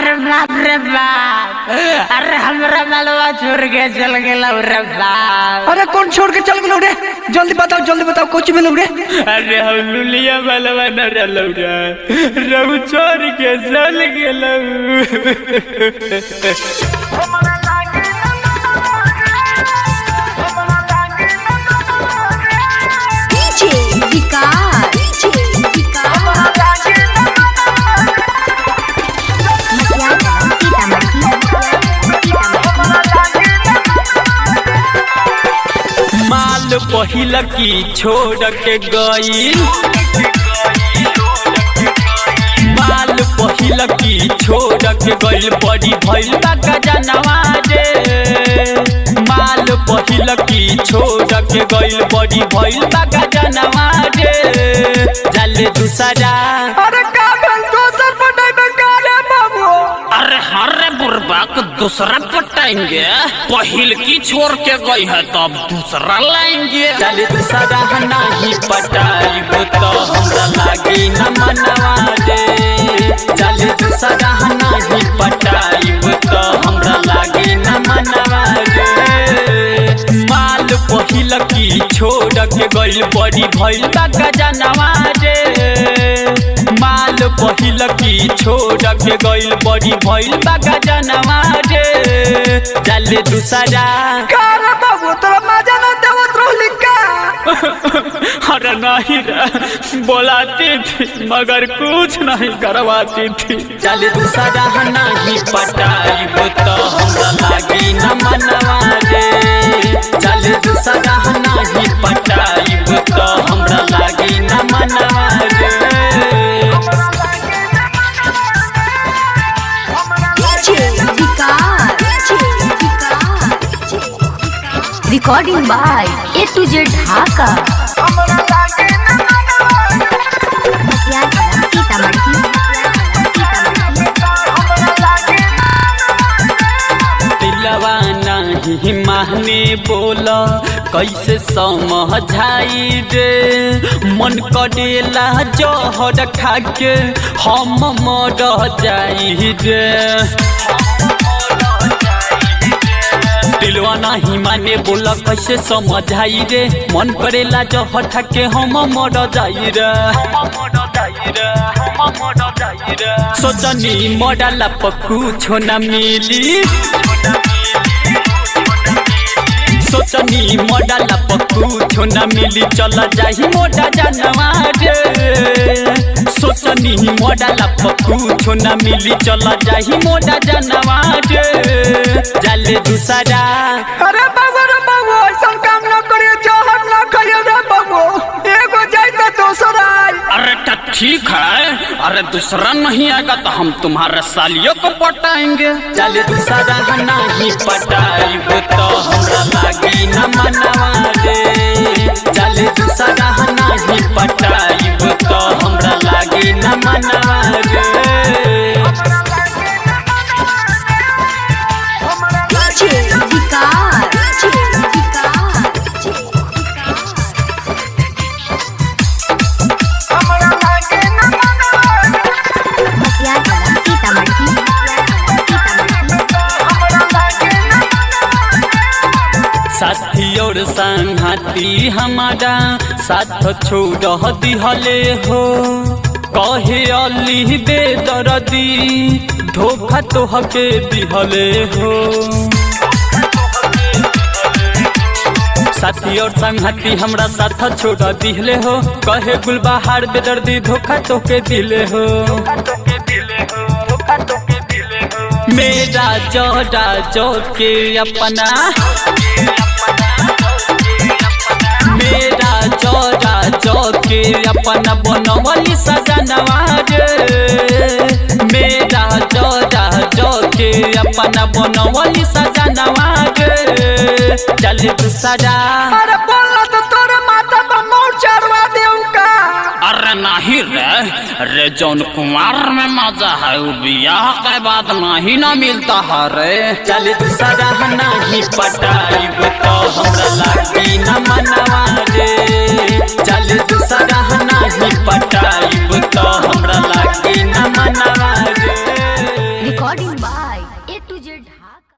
अरे बाप रे बाप, अरे हमरा मलवा छोड़ के चल गेलौ रे बाप। अरे कौन छोड़ के चल गेलौ रे? जल्दी बताओ कुछ मिलौ रे? अरे हम लुलिया मलवा न रहलौ रे, रहु छोड़ के चल गेलौ। माल पहिला की छोड़ के गई, माल पहिला की छोड़ के गई, बड़ी भइल बा गजनवा रे। माल पहिला की छोड़ के गई, बड़ी भइल बा गजनवा रे। जाले दूसरा अरे का भेल दोसर पटाइबे का रे बाबू? अरे हरे बुरबा को दूसरा पटाएंगे, पहिल की छोड़ के गई है तब दूसरा लाएंगे। चले दूसरा नहीं पटाइबो तो हमरा लागी न मनवा रे। चले दूसरा नहीं पटाइबो तो हमरा लागी न मनवा रे। माल पहिल की छोड़ के गई, बड़ी भइल बा गजनवा रे। माल पहिल की छोड़ के गई, बड़ी भइल बा गजनवा रे। चले दूसरा का रे बाबू तोरा मजा न देवत रहली का? अरे नहीं रे, बोलाती थी मगर कुछ नहीं करवाती थी। चले दूसरा नहीं पटाइबो तो हमरा लागी न मनवा रे। चले दूसरा नहीं पटाइबो तो हमरा लागी न मनवा रे। Recording by A to Z Dhaka. दिलवा नहीं माने बोला कैसे समझाई रे। मन करेला जहर खा के हम मर जाई रे। दिलवा नहीं माने बोला कैसे समझाई रे। मन करेला जहर खा के हम मर जाई रे। सोचनी मरला पर कुछ न मिली, सोचनी मरला पर कुछ न मिली, चला जाही मोटा जानवा रे। सोचनी मरला पर कुछ न मिली, चला जाही मोटा जानवा रे। जाले दूसरा अरे बाबू ऐसा काम न करियो, जहर न खाइयो रे बाबू। एगो जाई तो दूसरा आई। अरे तो ठीक है, अरे दूसरा नहीं आएगा तो हम तुम्हारे सालियों को पटाएंगे। चले दूसरा नहीं पटाइबो तो हमरा लागी न मनवा रे। चले दूसरा नहीं पटाइबो तो हमरा लागी न मनवा रे। साथी और संगती हमारा साथ छोड़ दिहले हो। कहे अली बेदर्दी धोखा तोहके दिहले हो। साथी और संगती हमरा साथ छोड़ दिहले हो। कहे गुलबहार बेदर्दी धोखा तोहके दिले हो। मेरा जोड़ा जो के अपना, मेरा जोड़ा जो के अपना बनवली सजनवा रे। मेरा जोड़ा जो के अपना बनवली सजनवा रे। चले दूसरा अरे बोलना तो तोरे माथा पर मोर चढ़वा देऊ का? अरे नहीं रे, जौन कुमार में मजा है वो बियाह के बाद नहीं ना मिलता है रे। चले दूसरा नहीं पटाइबो तो हमरा लागी न मनवा रे। चले दूसरा नहीं पटाइबो तो हमरा लागी न मनवा रे। Recording by A to Z।